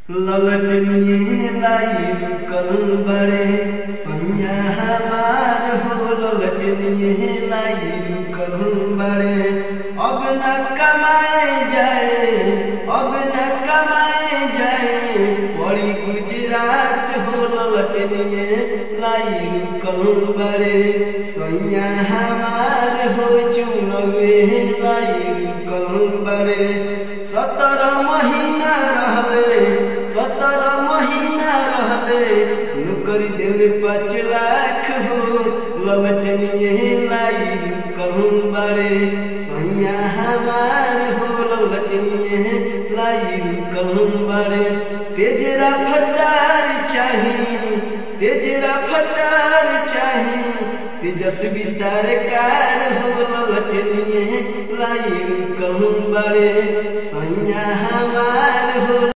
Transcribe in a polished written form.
ललटनिए लाई रुकल बड़े सैया हमार हो। ललटनिए लाई रुकल बड़े अब न कमाए जाए, अब न कमाए जाए बड़ी गुजरात हो। ललटनिए लाई रुकल बड़े सैया हमार हो। चुनवे लाई रुकल बड़े 17 महीना रहले, 17 महीना रहले नौकरी दिल 5 लाख हो। ललटनिए लाई रुकल बड़े सैया हमार हो। ललटनिए लाई रुकल बड़े तेज रफ्तार चाहिए, तेज रफ्तार चाहिए तेजस्वी सरकार हो। ललटनिए लाई रुकल बड़े सैया हमार हो।